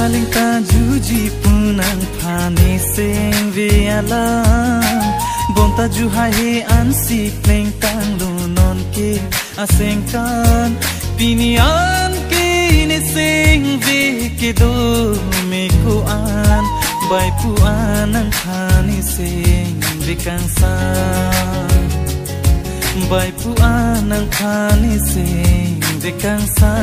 paling tajuji punang pane seng ve alam bom taju hai ansi pleng tang lo non ke asengkan pinian ke ne seng ve ke do me ko an bai pu anang khani seng ve kang sa bai pu anang khani seng ve kang sa